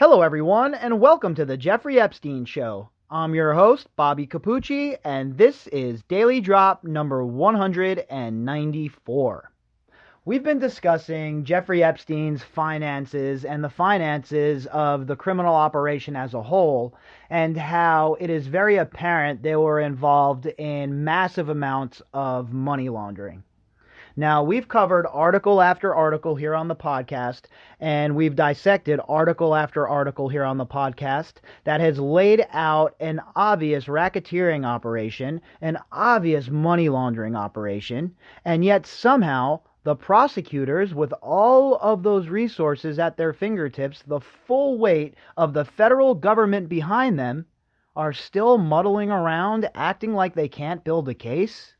Hello, everyone, and welcome to the Jeffrey Epstein Show. I'm your host, Bobbycapucci, and this is Daily Drop number 194. We've been discussing Jeffrey Epstein's finances and the finances of the criminal operation as a whole, and how it is very apparent they were involved in massive amounts of money laundering. Now, we've covered article after article here on the podcast, and we've dissected article after article here on the podcast that has laid out an obvious racketeering operation, an obvious money laundering operation, and yet somehow the prosecutors, with all of those resources at their fingertips, the full weight of the federal government behind them, are still muddling around, acting like they can't build a case?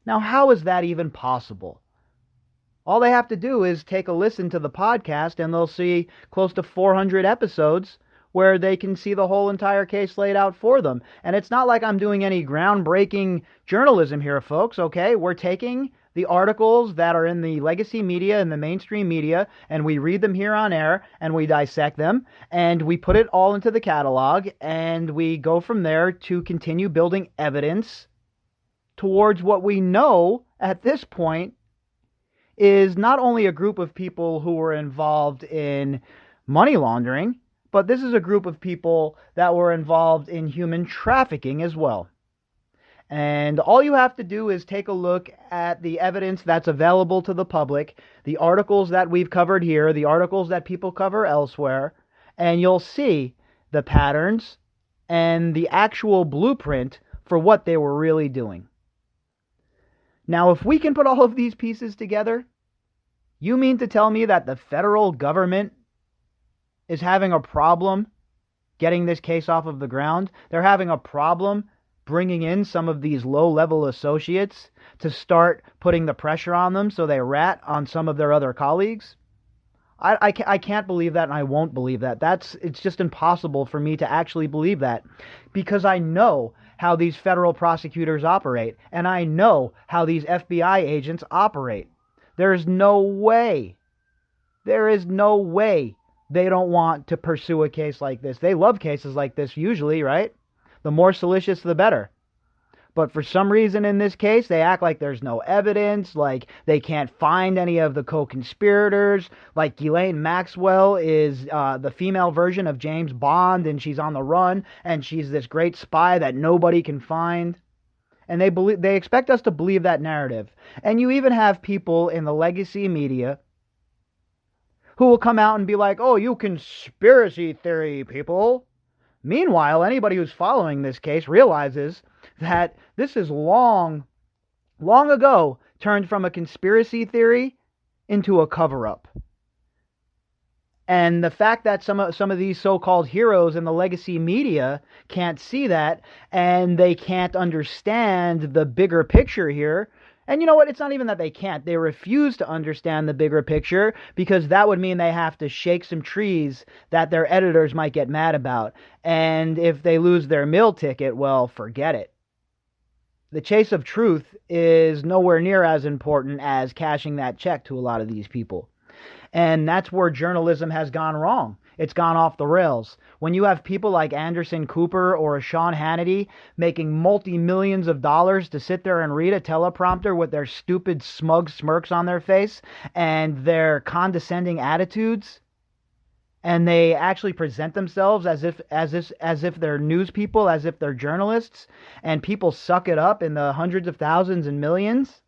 Now, how is that even possible? All they have to do is take a listen to the podcast, and they'll see close to 400 episodes where they can see the whole entire case laid out for them. And it's not like I'm doing any groundbreaking journalism here, folks, okay? We're taking the articles that are in the legacy media and the mainstream media, and we read them here on air, and we dissect them, and we put it all into the catalog, and we go from there to continue building evidence towards what we know at this point is not only a group of people who were involved in money laundering, but this is a group of people that were involved in human trafficking as well. And all you have to do is take a look at the evidence that's available to the public, the articles that we've covered here, the articles that people cover elsewhere, and you'll see the patterns and the actual blueprint for what they were really doing. Now, if we can put all of these pieces together, you mean to tell me that the federal government is having a problem getting this case off of the ground? They're having a problem bringing in some of these low-level associates to start putting the pressure on them so they rat on some of their other colleagues? I can't believe that, and I won't believe that. It's just impossible for me to actually believe that, because I know how these federal prosecutors operate, and I know how these FBI agents operate. There is no way they don't want to pursue a case like this. They love cases like this usually, right? The more salacious, the better. But for some reason in this case, they act like there's no evidence, like they can't find any of the co-conspirators, like Ghislaine Maxwell is the female version of James Bond, and she's on the run, and she's this great spy that nobody can find. And they expect us to believe that narrative. And you even have people in the legacy media who will come out and be like, oh, you conspiracy theory people. Meanwhile, anybody who's following this case realizes that this is long ago turned from a conspiracy theory into a cover-up. And the fact that some of these so-called heroes in the legacy media can't see that, and they can't understand the bigger picture here. And you know what? It's not even that they can't. They refuse to understand the bigger picture, because that would mean they have to shake some trees that their editors might get mad about. And if they lose their meal ticket, well, forget it. The chase of truth is nowhere near as important as cashing that check to a lot of these people. And that's where journalism has gone wrong. It's gone off the rails. When you have people like Anderson Cooper or a Sean Hannity making multi-millions of dollars to sit there and read a teleprompter with their stupid smug smirks on their face and their condescending attitudes, and they actually present themselves as if they're news people, as if they're journalists, and people suck it up in the hundreds of thousands and millions.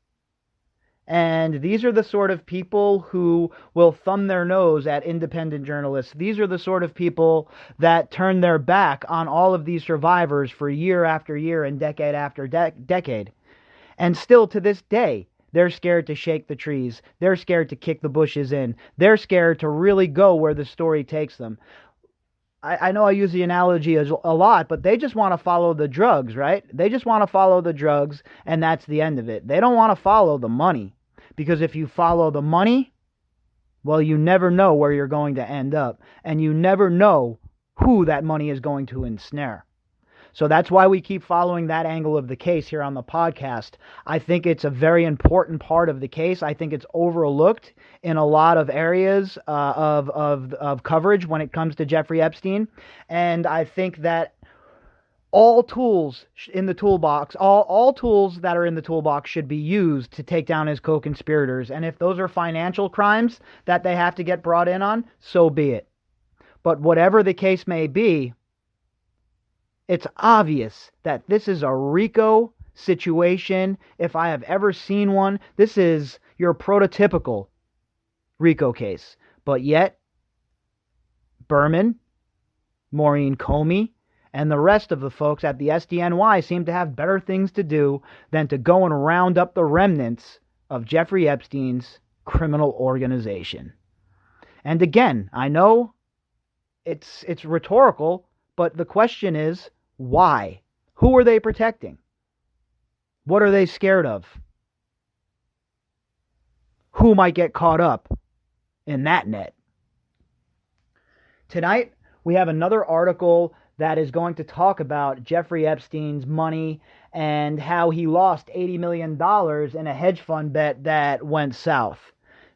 And these are the sort of people who will thumb their nose at independent journalists. These are the sort of people that turn their back on all of these survivors for year after year and decade after decade. And still to this day, they're scared to shake the trees. They're scared to kick the bushes in. They're scared to really go where the story takes them. I know I use the analogy a lot, but they just want to follow the drugs, right? They just want to follow the drugs, and that's the end of it. They don't want to follow the money, because if you follow the money, well, you never know where you're going to end up, and you never know who that money is going to ensnare. So that's why we keep following that angle of the case here on the podcast. I think it's a very important part of the case. I think it's overlooked in a lot of areas of coverage when it comes to Jeffrey Epstein. And I think that all tools in the toolbox, all tools that are in the toolbox should be used to take down his co-conspirators. And if those are financial crimes that they have to get brought in on, so be it. But whatever the case may be, it's obvious that this is a RICO situation. If I have ever seen one, this is your prototypical RICO case. But yet, Berman, Maureen Comey, and the rest of the folks at the SDNY seem to have better things to do than to go and round up the remnants of Jeffrey Epstein's criminal organization. And again, I know it's rhetorical, but the question is, why? Who are they protecting? What are they scared of? Who might get caught up in that net? Tonight, we have another article that is going to talk about Jeffrey Epstein's money and how he lost $80 million in a hedge fund bet that went south.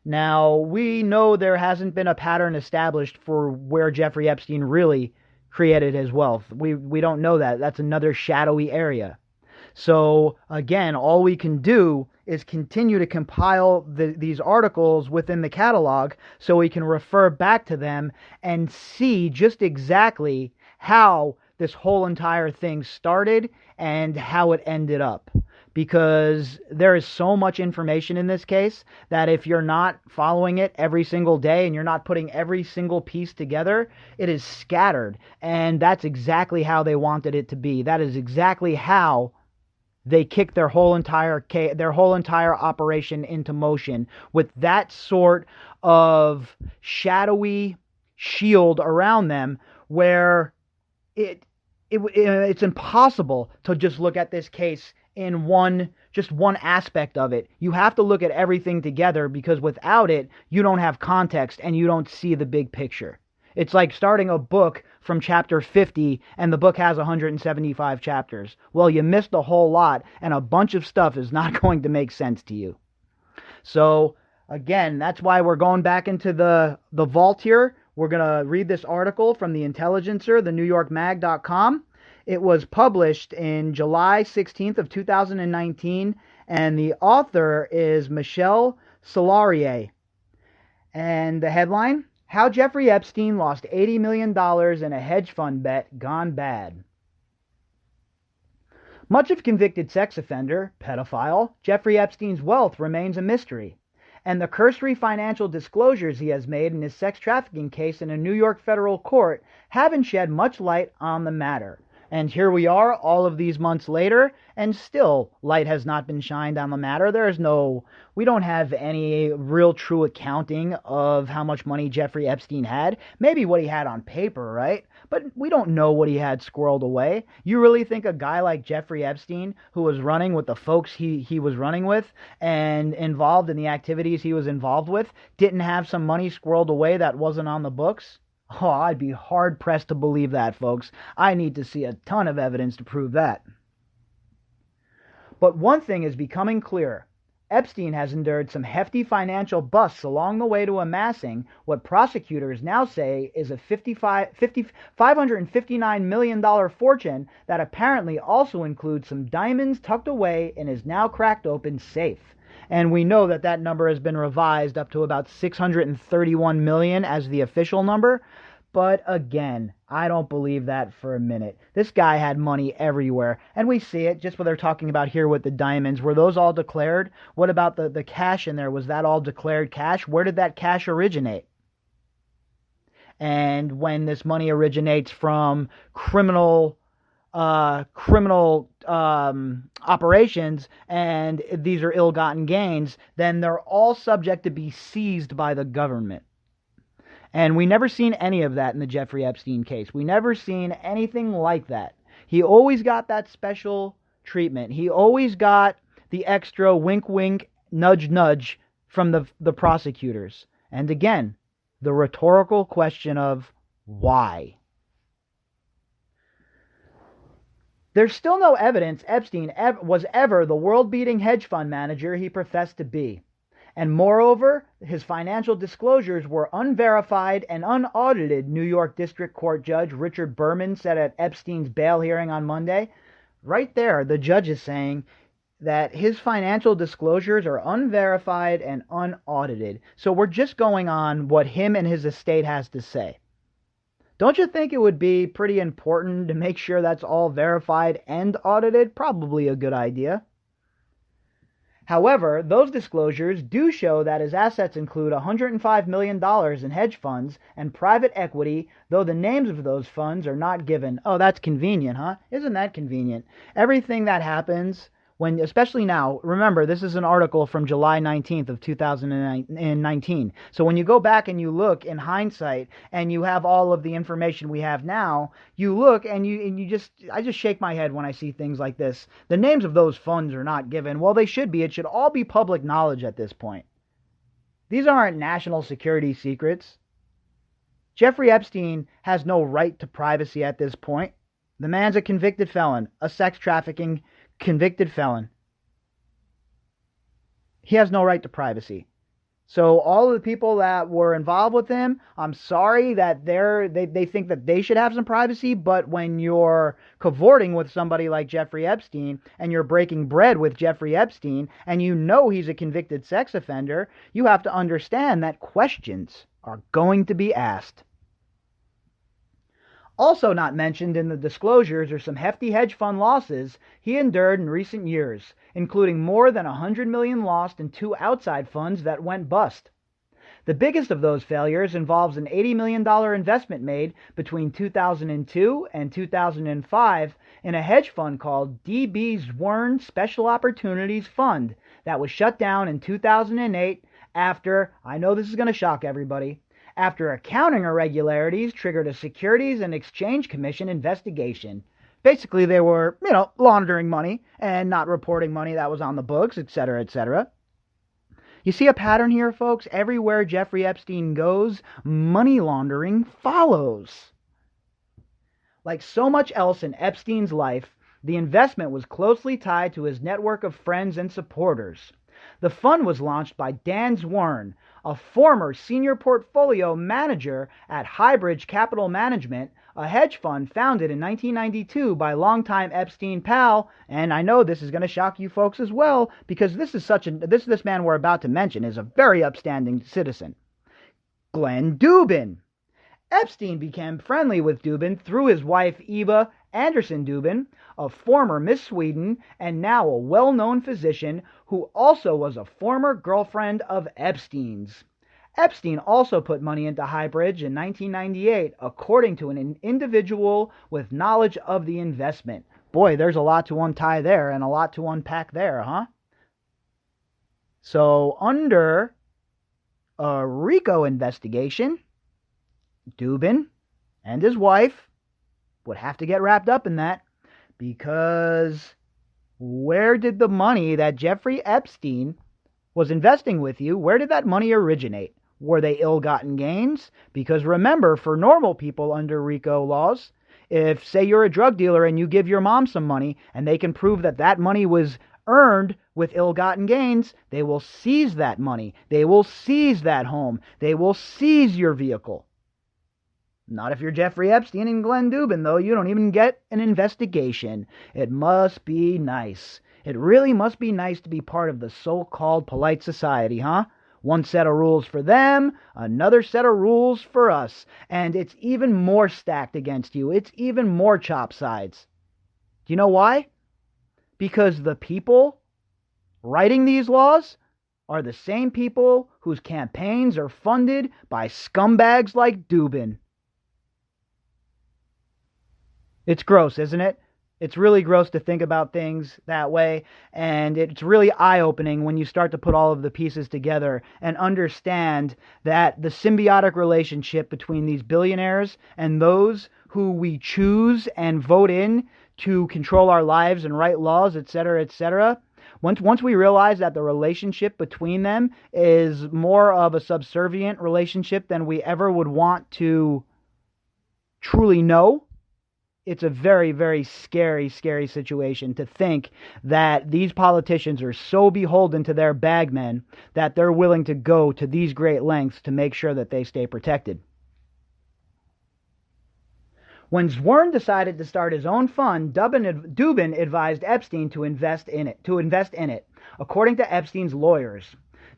Now, we know there hasn't been a pattern established for where Jeffrey Epstein really created his wealth. We don't know that. That's another shadowy area. So, again, all we can do is continue to compile these articles within the catalog so we can refer back to them and see just exactly how this whole entire thing started and how it ended up. Because there is so much information in this case that if you're not following it every single day and you're not putting every single piece together, it is scattered. And that's exactly how they wanted it to be. That is exactly how they kicked their whole entire operation into motion, with that sort of shadowy shield around them where it's impossible to just look at this case in just one aspect of it. You have to look at everything together, because without it, you don't have context and you don't see the big picture. It's like starting a book from chapter 50 and the book has 175 chapters. Well, you missed a whole lot and a bunch of stuff is not going to make sense to you. So, again, that's why we're going back into the vault here. We're going to read this article from the Intelligencer, the NewYorkMag.com. It was published in July 16th of 2019, and the author is Michelle Solarier. And the headline, How Jeffrey Epstein Lost $80 Million in a Hedge Fund Bet Gone Bad. Much of convicted sex offender, pedophile, Jeffrey Epstein's wealth remains a mystery, and the cursory financial disclosures he has made in his sex trafficking case in a New York federal court haven't shed much light on the matter. And here we are all of these months later, and still light has not been shined on the matter. We don't have any real true accounting of how much money Jeffrey Epstein had. Maybe what he had on paper, right? But we don't know what he had squirreled away. You really think a guy like Jeffrey Epstein, who was running with the folks he was running with and involved in the activities he was involved with, didn't have some money squirreled away that wasn't on the books? Oh, I'd be hard-pressed to believe that, folks. I need to see a ton of evidence to prove that. But one thing is becoming clear. Epstein has endured some hefty financial busts along the way to amassing what prosecutors now say is a $559 million fortune that apparently also includes some diamonds tucked away in his now cracked open safe. And we know that that number has been revised up to about $631 million as the official number. But again, I don't believe that for a minute. This guy had money everywhere. And we see it just what they're talking about here with the diamonds. Were those all declared? What about the cash in there? Was that all declared cash? Where did that cash originate? And when this money originates from criminal operations, and these are ill-gotten gains, then they're all subject to be seized by the government. And we never seen any of that in the Jeffrey Epstein case. We never seen anything like that. He always got that special treatment. He always got the extra wink wink, nudge nudge from the prosecutors. And again, the rhetorical question of why? There's still no evidence Epstein was ever the world-beating hedge fund manager he professed to be. And moreover, his financial disclosures were unverified and unaudited, New York District Court Judge Richard Berman said at Epstein's bail hearing on Monday. Right there, the judge is saying that his financial disclosures are unverified and unaudited. So we're just going on what him and his estate has to say. Don't you think it would be pretty important to make sure that's all verified and audited? Probably a good idea. However, those disclosures do show that his assets include $105 million in hedge funds and private equity, though the names of those funds are not given. Oh, that's convenient, huh? Isn't that convenient? Everything that happens when, especially now, remember, this is an article from July 19th of 2019. So when you go back and you look in hindsight and you have all of the information we have now, you look and I just shake my head when I see things like this. The names of those funds are not given. Well, they should be. It should all be public knowledge at this point. These aren't national security secrets. Jeffrey Epstein has no right to privacy at this point. The man's a convicted felon, a sex trafficking convicted felon. He has no right to privacy. So all of the people that were involved with him, I'm sorry that they think that they should have some privacy, but when you're cavorting with somebody like Jeffrey Epstein and you're breaking bread with Jeffrey Epstein and you know he's a convicted sex offender, you have to understand that questions are going to be asked. Also not mentioned in the disclosures are some hefty hedge fund losses he endured in recent years, including more than $100 million lost in 2 outside funds that went bust. The biggest of those failures involves an $80 million investment made between 2002 and 2005 in a hedge fund called D.B. Zwirn Special Opportunities Fund that was shut down in 2008 after, I know this is going to shock everybody, after accounting irregularities triggered a Securities and Exchange Commission investigation. Basically, they were, laundering money and not reporting money that was on the books, etc., etc. You see a pattern here, folks? Everywhere Jeffrey Epstein goes, money laundering follows. Like so much else in Epstein's life, the investment was closely tied to his network of friends and supporters. The fund was launched by Dan Zwirn, a former senior portfolio manager at Highbridge Capital Management, a hedge fund founded in 1992 by longtime Epstein pal, and I know this is going to shock you folks as well, because this man we're about to mention is a very upstanding citizen. Glenn Dubin. Epstein became friendly with Dubin through his wife Eva Anderson Dubin, a former Miss Sweden and now a well-known physician who also was a former girlfriend of Epstein's. Epstein also put money into Highbridge in 1998, according to an individual with knowledge of the investment. Boy, there's a lot to untie there and a lot to unpack there, huh? So, under a RICO investigation, Dubin and his wife would have to get wrapped up in that, because where did the money that Jeffrey Epstein was investing with you, where did that money originate? Were they ill-gotten gains? Because remember, for normal people under RICO laws, if, say, you're a drug dealer and you give your mom some money and they can prove that that money was earned with ill-gotten gains, they will seize that money. They will seize that home. They will seize your vehicle. Not if you're Jeffrey Epstein and Glenn Dubin, though. You don't even get an investigation. It must be nice. It really must be nice to be part of the so-called polite society, huh? One set of rules for them, another set of rules for us. And it's even more stacked against you. It's even more chop sides. Do you know why? Because the people writing these laws are the same people whose campaigns are funded by scumbags like Dubin. It's gross, isn't it? It's really gross to think about things that way, and it's really eye-opening when you start to put all of the pieces together and understand that the symbiotic relationship between these billionaires and those who we choose and vote in to control our lives and write laws, etc., etc., once we realize that the relationship between them is more of a subservient relationship than we ever would want to truly know, it's a very, very scary, scary situation to think that these politicians are so beholden to their bagmen that they're willing to go to these great lengths to make sure that they stay protected. When Zwirn decided to start his own fund, Dubin advised Epstein to invest in it, according to Epstein's lawyers.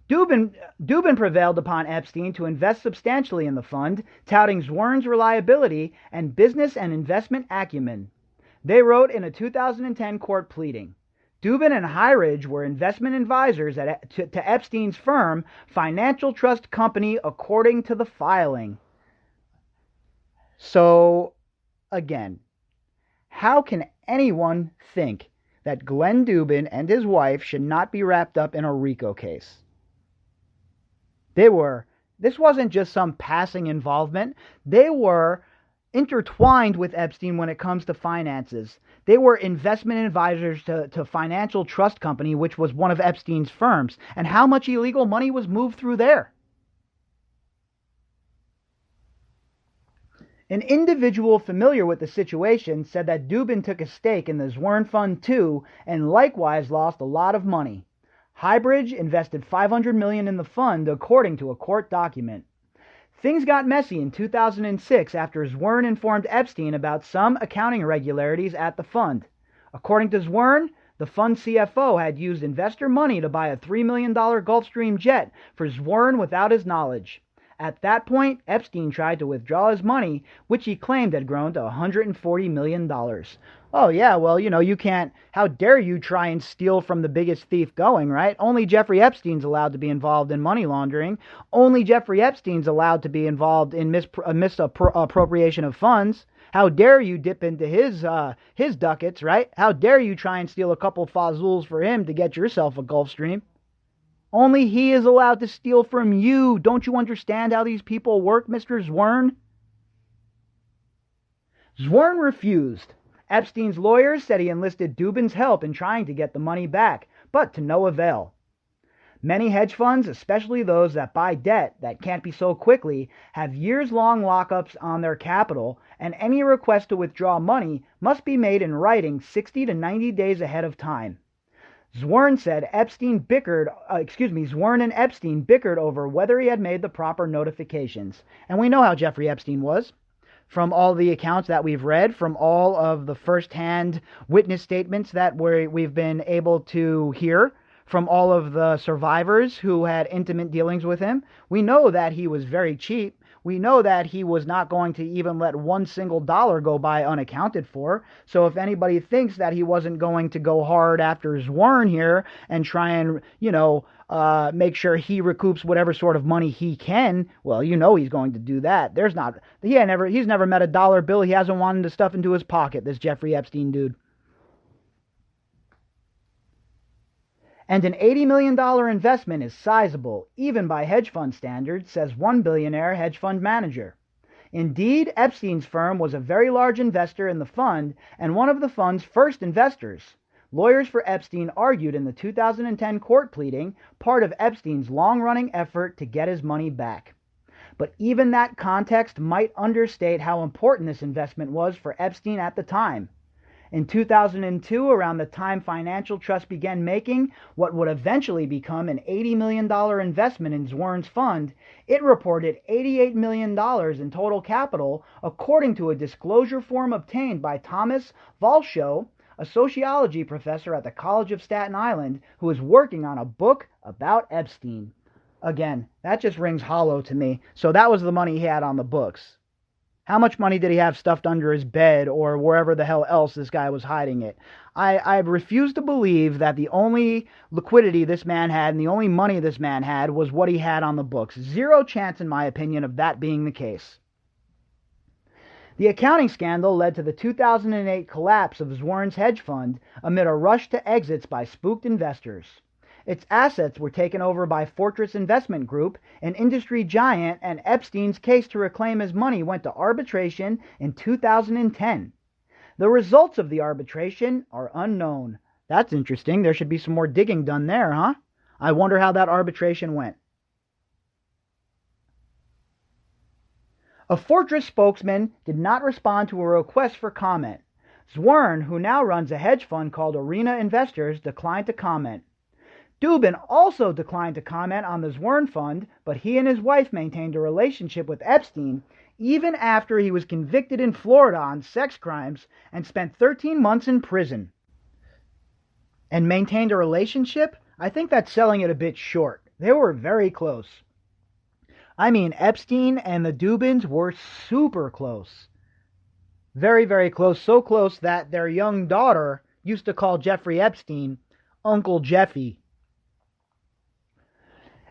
Dubin prevailed upon Epstein to invest substantially in the fund, touting Zwirn's reliability and business and investment acumen. They wrote in a 2010 court pleading, Dubin and Highridge were investment advisors to Epstein's firm, Financial Trust Company, according to the filing. So, again, how can anyone think that Glenn Dubin and his wife should not be wrapped up in a RICO case? This wasn't just some passing involvement. They were intertwined with Epstein when it comes to finances. They were investment advisors to Financial Trust Company, which was one of Epstein's firms. And how much illegal money was moved through there? An individual familiar with the situation said that Dubin took a stake in the Zwirn Fund too, and likewise lost a lot of money. Highbridge invested $500 million in the fund, according to a court document. Things got messy in 2006 after Zwirn informed Epstein about some accounting irregularities at the fund. According to Zwirn, the fund CFO had used investor money to buy a $3 million Gulfstream jet for Zwirn without his knowledge. At that point, Epstein tried to withdraw his money, which he claimed had grown to $140 million. Oh, yeah, well, you can't. How dare you try and steal from the biggest thief going, right? Only Jeffrey Epstein's allowed to be involved in money laundering. Only Jeffrey Epstein's allowed to be involved in misappropriation of funds. How dare you dip into his ducats, right? How dare you try and steal a couple fazools for him to get yourself a Gulfstream? Only he is allowed to steal from you. Don't you understand how these people work, Mr. Zwirn? Zwirn refused. Epstein's lawyers said he enlisted Dubin's help in trying to get the money back, but to no avail. Many hedge funds, especially those that buy debt that can't be sold quickly, have years-long lockups on their capital, and any request to withdraw money must be made in writing 60 to 90 days ahead of time. Zwirn and Epstein bickered over whether he had made the proper notifications. And we know how Jeffrey Epstein was. From all the accounts that we've read, from all of the first-hand witness statements that we've been able to hear, from all of the survivors who had intimate dealings with him, we know that he was very cheap. We know that he was not going to even let one single dollar go by unaccounted for. So if anybody thinks that he wasn't going to go hard after Zwirn here and try and, make sure he recoups whatever sort of money he can, well, he's going to do that. He's never met a dollar bill he hasn't wanted to stuff into his pocket, this Jeffrey Epstein dude. And an $80 million investment is sizable, even by hedge fund standards, says one billionaire hedge fund manager. Indeed, Epstein's firm was a very large investor in the fund and one of the fund's first investors. Lawyers for Epstein argued in the 2010 court pleading, part of Epstein's long-running effort to get his money back. But even that context might understate how important this investment was for Epstein at the time. In 2002, around the time Financial Trust began making what would eventually become an $80 million investment in Zwirn's fund, it reported $88 million in total capital, according to a disclosure form obtained by Thomas Valshow, a sociology professor at the College of Staten Island, who is working on a book about Epstein. Again, that just rings hollow to me. So that was the money he had on the books. How much money did he have stuffed under his bed or wherever the hell else this guy was hiding it? I refuse to believe that the only liquidity this man had and the only money this man had was what he had on the books. Zero chance, in my opinion, of that being the case. The accounting scandal led to the 2008 collapse of Zwirn's hedge fund amid a rush to exits by spooked investors. Its assets were taken over by Fortress Investment Group, an industry giant, and Epstein's case to reclaim his money went to arbitration in 2010. The results of the arbitration are unknown. That's interesting. There should be some more digging done there, huh? I wonder how that arbitration went. A Fortress spokesman did not respond to a request for comment. Zwirn, who now runs a hedge fund called Arena Investors, declined to comment. Dubin also declined to comment on the Zwirn fund, but he and his wife maintained a relationship with Epstein even after he was convicted in Florida on sex crimes and spent 13 months in prison. And maintained a relationship? I think that's selling it a bit short. They were very close. I mean, Epstein and the Dubins were super close. Very, very close. So close that their young daughter used to call Jeffrey Epstein Uncle Jeffy.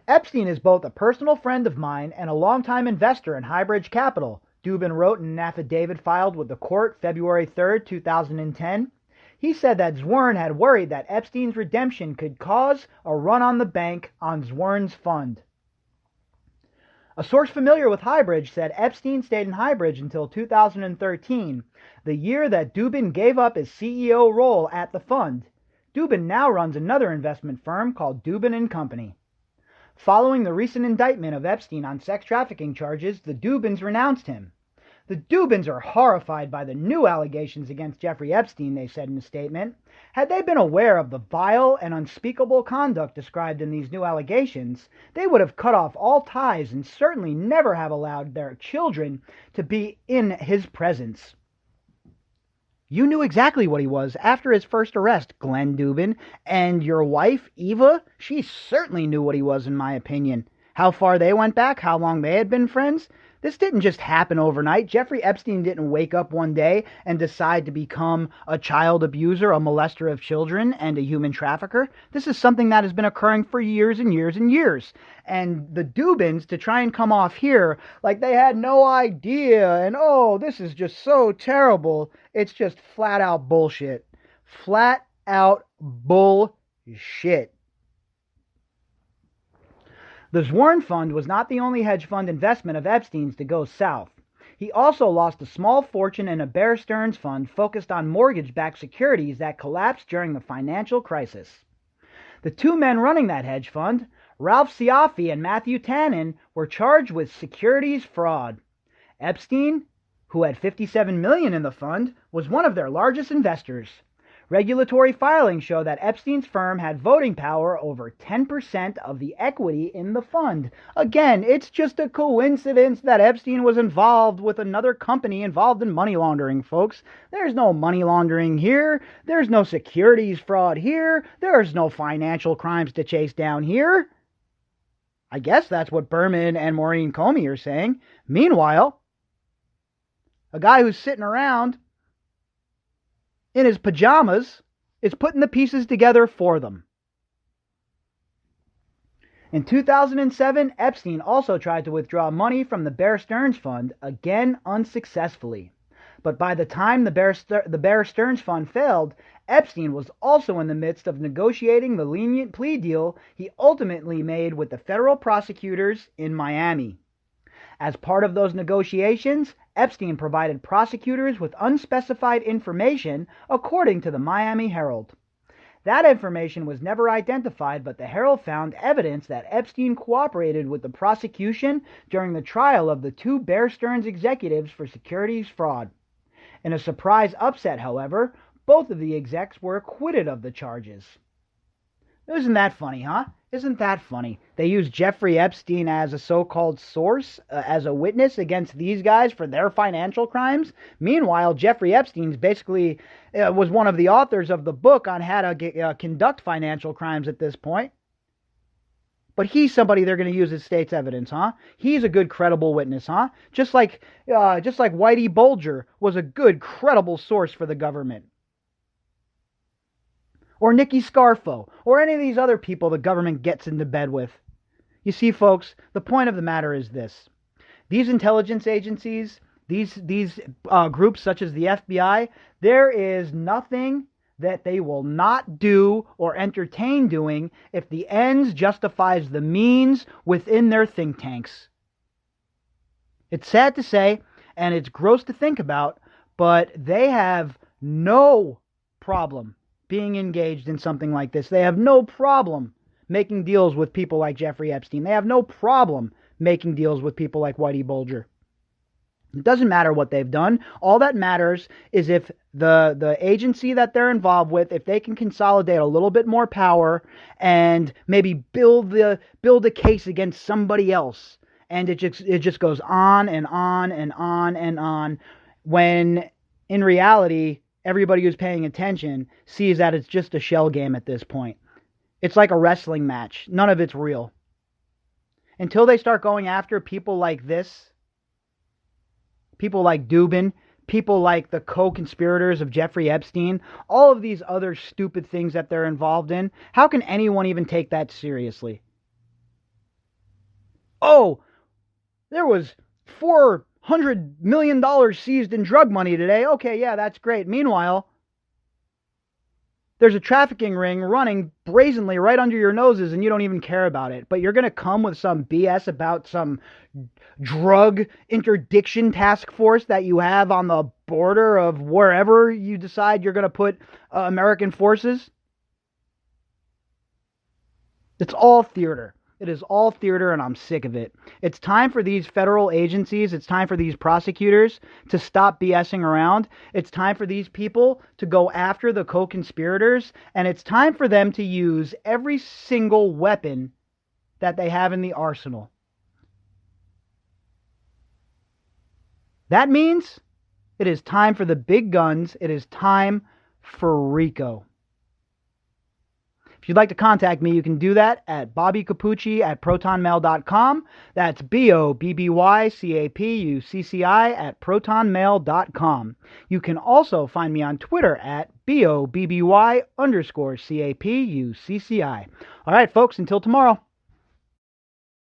Epstein is both a personal friend of mine and a longtime investor in Highbridge Capital, Dubin wrote in an affidavit filed with the court February 3, 2010. He said that Zwirn had worried that Epstein's redemption could cause a run on the bank on Zwirn's fund. A source familiar with Highbridge said Epstein stayed in Highbridge until 2013, the year that Dubin gave up his CEO role at the fund. Dubin now runs another investment firm called Dubin & Company. Following the recent indictment of Epstein on sex trafficking charges, the Dubins renounced him. The Dubins are horrified by the new allegations against Jeffrey Epstein, they said in a statement. Had they been aware of the vile and unspeakable conduct described in these new allegations, they would have cut off all ties and certainly never have allowed their children to be in his presence. You knew exactly what he was after his first arrest, Glenn Dubin, and your wife, Eva, she certainly knew what he was, in my opinion. How far they went back, how long they had been friends. This didn't just happen overnight. Jeffrey Epstein didn't wake up one day and decide to become a child abuser, a molester of children, and a human trafficker. This is something that has been occurring for years and years and years. And the Dubins, to try and come off here like they had no idea and, oh, this is just so terrible, it's just flat out bullshit. Flat out bullshit. The Zwirn Fund was not the only hedge fund investment of Epstein's to go south. He also lost a small fortune in a Bear Stearns fund focused on mortgage-backed securities that collapsed during the financial crisis. The two men running that hedge fund, Ralph Ciaffi and Matthew Tannen, were charged with securities fraud. Epstein, who had $57 million in the fund, was one of their largest investors. Regulatory filings show that Epstein's firm had voting power over 10% of the equity in the fund. Again, it's just a coincidence that Epstein was involved with another company involved in money laundering, folks. There's no money laundering here. There's no securities fraud here. There's no financial crimes to chase down here. I guess that's what Berman and Maureen Comey are saying. Meanwhile, a guy who's sitting around in his pajamas is putting the pieces together for them. In 2007, Epstein also tried to withdraw money from the Bear Stearns Fund, again unsuccessfully. But by the time the Bear Stearns Fund failed, Epstein was also in the midst of negotiating the lenient plea deal he ultimately made with the federal prosecutors in Miami. As part of those negotiations, Epstein provided prosecutors with unspecified information, according to the Miami Herald. That information was never identified, but the Herald found evidence that Epstein cooperated with the prosecution during the trial of the two Bear Stearns executives for securities fraud. In a surprise upset, however, both of the execs were acquitted of the charges. Isn't that funny, huh? Isn't that funny? They used Jeffrey Epstein as a so-called source, as a witness against these guys for their financial crimes. Meanwhile, Jeffrey Epstein basically was one of the authors of the book on how to conduct financial crimes at this point. But he's somebody they're going to use as state's evidence, huh? He's a good, credible witness, huh? Just like Whitey Bulger was a good, credible source for the government. Or Nicky Scarfo, or any of these other people the government gets into bed with. You see, folks, the point of the matter is this. These intelligence agencies, these groups such as the FBI, there is nothing that they will not do or entertain doing if the ends justifies the means within their think tanks. It's sad to say, and it's gross to think about, but they have no problem being engaged in something like this. They have no problem making deals with people like Jeffrey Epstein. They have no problem making deals with people like Whitey Bulger. It doesn't matter what they've done. All that matters is if the agency that they're involved with, if they can consolidate a little bit more power and maybe build a case against somebody else, and it just goes on and on and on and on, when in reality everybody who's paying attention sees that it's just a shell game at this point. It's like a wrestling match. None of it's real. Until they start going after people like this, people like Dubin, people like the co-conspirators of Jeffrey Epstein, all of these other stupid things that they're involved in, how can anyone even take that seriously? Oh, there was $400 million seized in drug money today. Okay, yeah, that's great. Meanwhile, there's a trafficking ring running brazenly right under your noses and you don't even care about it. But you're going to come with some BS about some drug interdiction task force that you have on the border of wherever you decide you're going to put American forces? It's all theater. It is all theater, and I'm sick of it. It's time for these federal agencies, it's time for these prosecutors to stop BSing around. It's time for these people to go after the co-conspirators, and it's time for them to use every single weapon that they have in the arsenal. That means it is time for the big guns. It is time for RICO. If you'd like to contact me, you can do that at bobbycapucci@protonmail.com. That's BOBBYCAPUCCI@protonmail.com. You can also find me on Twitter at BOBBY_CAPUCCI. All right, folks, until tomorrow.